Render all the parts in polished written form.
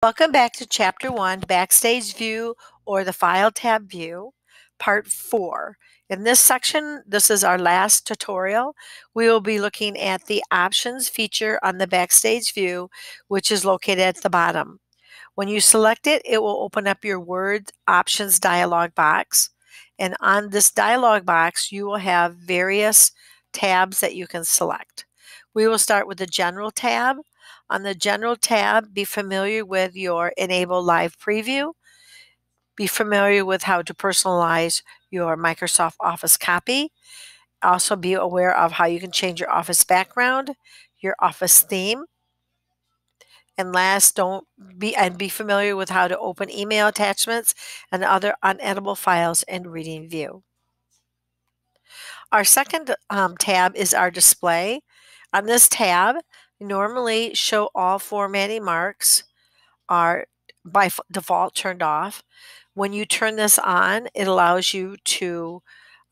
Welcome back to Chapter 1, Backstage View or the File tab View, Part 4. In this section, this is our last tutorial. We will be looking at the Options feature on the Backstage View, which is located at the bottom. When you select it, it will open up your Word Options dialog box. And on this dialog box, you will have various tabs that you can select. We will start with the General tab. On the General tab, be familiar with your Enable Live Preview. Be familiar with how to personalize your Microsoft Office copy. Also be aware of how you can change your Office background, your Office theme. And last, be familiar with how to open email attachments and other uneditable files in Reading View. Our second tab is our display. On this tab, normally show all formatting marks are by default turned off. When you turn this on, it allows you to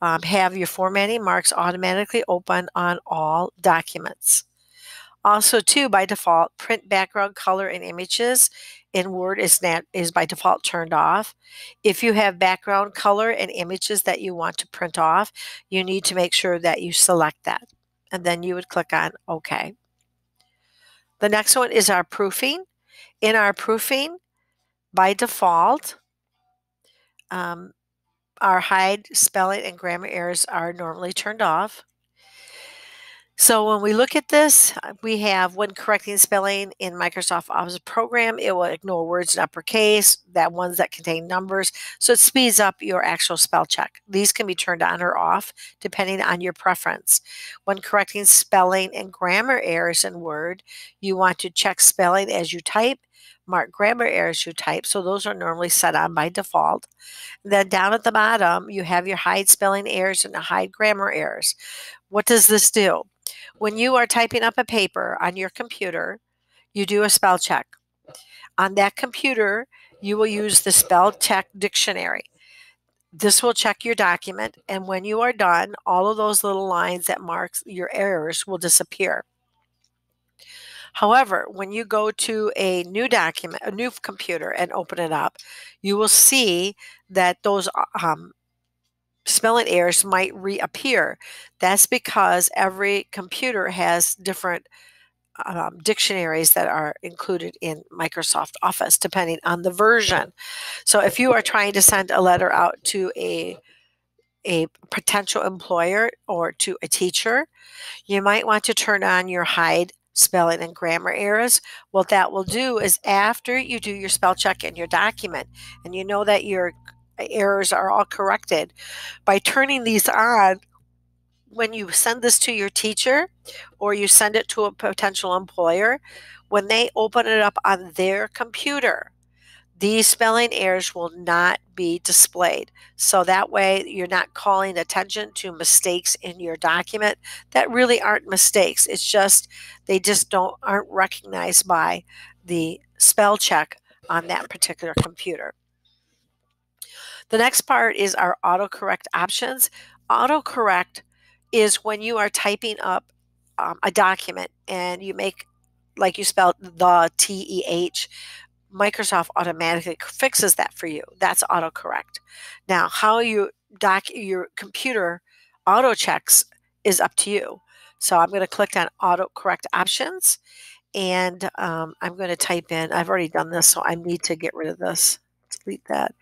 have your formatting marks automatically open on all documents. Also, too, by default, print background color and images in Word is by default turned off. If you have background color and images that you want to print off, you need to make sure that you select that. And then you would click on OK. The next one is our proofing. In our proofing, by default, our hide spelling and grammar errors are normally turned off. So when we look at this, we have when correcting spelling in Microsoft Office program, it will ignore words in uppercase, that ones that contain numbers. So it speeds up your actual spell check. These can be turned on or off depending on your preference. When correcting spelling and grammar errors in Word, you want to check spelling as you type, mark grammar errors you type. So those are normally set on by default. Then down at the bottom, you have your hide spelling errors and hide grammar errors. What does this do? When you are typing up a paper on your computer, you do a spell check. On that computer, you will use the spell check dictionary. This will check your document, and when you are done, all of those little lines that mark your errors will disappear. However, when you go to a new document, a new computer, and open it up, you will see that those spelling errors might reappear. That's because every computer has different dictionaries that are included in Microsoft Office, depending on the version. So if you are trying to send a letter out to a potential employer or to a teacher, you might want to turn on your hide spelling and grammar errors. What that will do is after you do your spell check in your document and you know that your errors are all corrected, by turning these on, when you send this to your teacher or you send it to a potential employer, when they open it up on their computer, these spelling errors will not be displayed. So that way you're not calling attention to mistakes in your document that really aren't mistakes. It's just they just aren't recognized by the spell check on that particular computer. The next part is our autocorrect options. Autocorrect is when you are typing up a document and you make, like you spelled the TEH, Microsoft automatically fixes that for you. That's autocorrect. Now, how your computer auto checks is up to you. So I'm going to click on autocorrect options and I'm going to type in, I've already done this, so I need to get rid of this. Delete that.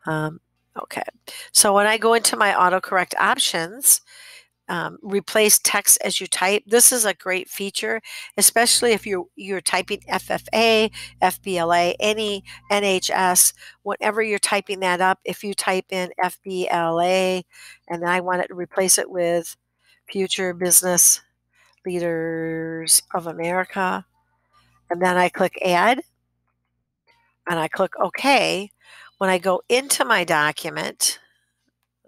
Okay, so when I go into my autocorrect options, replace text as you type. This is a great feature, especially if you're typing FFA, FBLA, any NHS. Whenever you're typing that up, if you type in FBLA and then I want to replace it with Future Business Leaders of America, and then I click Add, and I click OK. When I go into my document,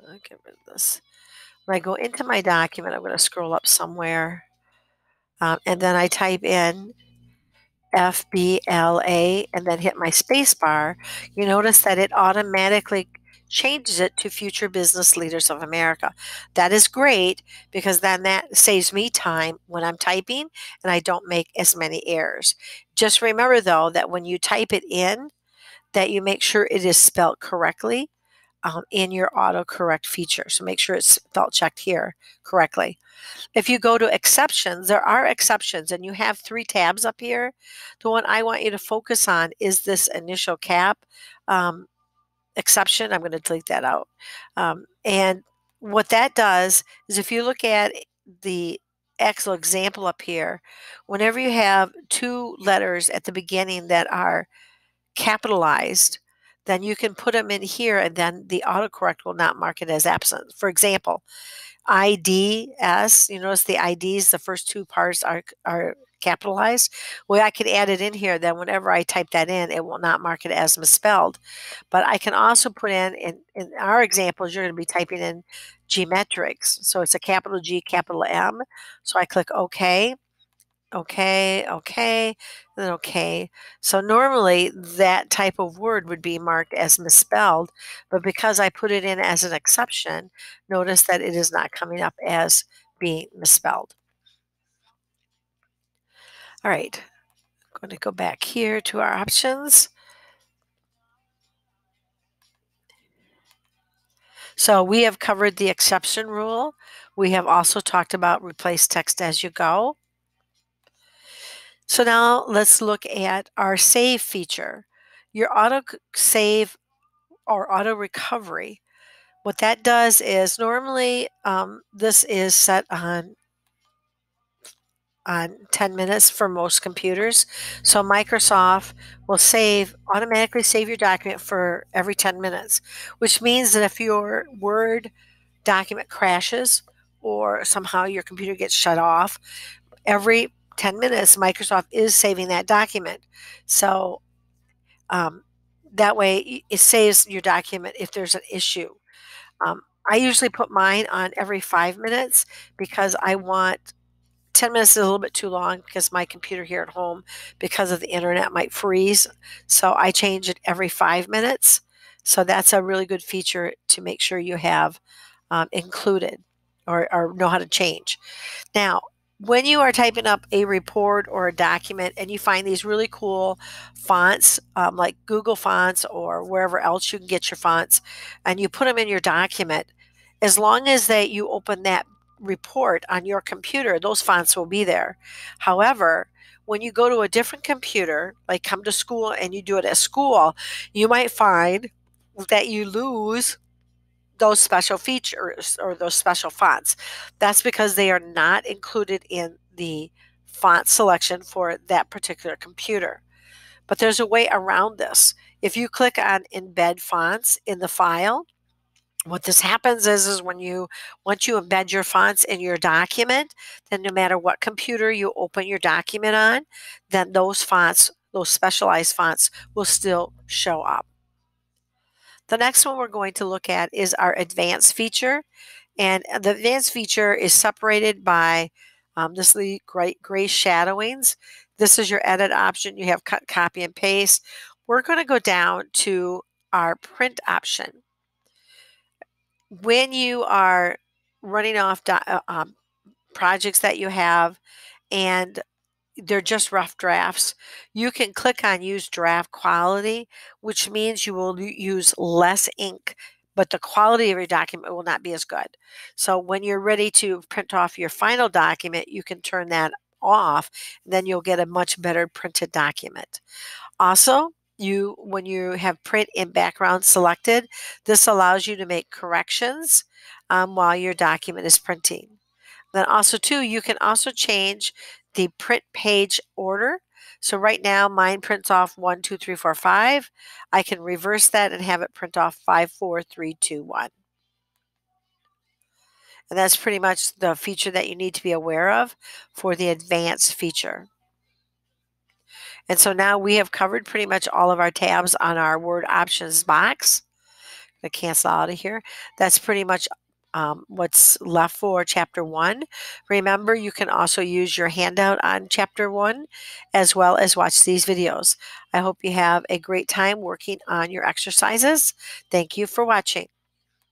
I'll get rid of this. When I go into my document, I'm going to scroll up somewhere, and then I type in FBLA and then hit my space bar. You notice that it automatically changes it to Future Business Leaders of America. That is great because then that saves me time when I'm typing and I don't make as many errors. Just remember though that when you type it in, that you make sure it is spelled correctly in your autocorrect feature. So make sure it's spell checked here correctly. If you go to exceptions, there are exceptions, and you have 3 tabs up here. The one I want you to focus on is this initial cap exception. I'm going to delete that out. And what that does is, if you look at the actual example up here, whenever you have 2 letters at the beginning that are capitalized, then you can put them in here, and then the autocorrect will not mark it as absent. For example, IDS, you notice the IDs, the first 2 parts are capitalized. Well, I can add it in here, then whenever I type that in, it will not mark it as misspelled. But I can also put in our examples, you're going to be typing in geometrics. So it's a capital G, capital M. So I click OK. Okay, okay, and then okay. So normally that type of word would be marked as misspelled, but because I put it in as an exception, notice that it is not coming up as being misspelled. All right, I'm going to go back here to our options. So we have covered the exception rule. We have also talked about replace text as you go. So now let's look at our save feature. Your auto save or auto recovery. What that does is normally this is set on 10 minutes for most computers. So Microsoft will automatically save your document for every 10 minutes, which means that if your Word document crashes or somehow your computer gets shut off, every 10 minutes Microsoft is saving that document. So that way it saves your document if there's an issue. I usually put mine on every 5 minutes because I want 10 minutes is a little bit too long because my computer here at home, because of the internet, might freeze. So I change it every 5 minutes. So that's a really good feature to make sure you have included or know how to change. Now, when you are typing up a report or a document and you find these really cool fonts, like Google Fonts or wherever else you can get your fonts, and you put them in your document, as long as that you open that report on your computer, those fonts will be there. However, when you go to a different computer, like come to school and you do it at school, you might find that you lose those special features or those special fonts. That's because they are not included in the font selection for that particular computer. But there's a way around this. If you click on embed fonts in the file, what this happens is once you embed your fonts in your document, then no matter what computer you open your document on, then those fonts, those specialized fonts, will still show up. The next one we're going to look at is our advanced feature. And the advanced feature is separated by this gray shadowings. This is your edit option. You have cut, copy, and paste. We're going to go down to our print option. When you are running off projects that you have and they're just rough drafts, you can click on use draft quality, which means you will use less ink, but the quality of your document will not be as good. So when you're ready to print off your final document, you can turn that off, and then you'll get a much better printed document. Also, when you have print in background selected, this allows you to make corrections while your document is printing. Then also too, you can also change the print page order. So right now mine prints off 1, 2, 3, 4, 5. I can reverse that and have it print off 5, 4, 3, 2, 1. And that's pretty much the feature that you need to be aware of for the advanced feature. And so now we have covered pretty much all of our tabs on our Word options box. I'm going to cancel out of here. That's pretty much what's left for Chapter 1. Remember, you can also use your handout on Chapter 1 as well as watch these videos. I hope you have a great time working on your exercises. Thank you for watching.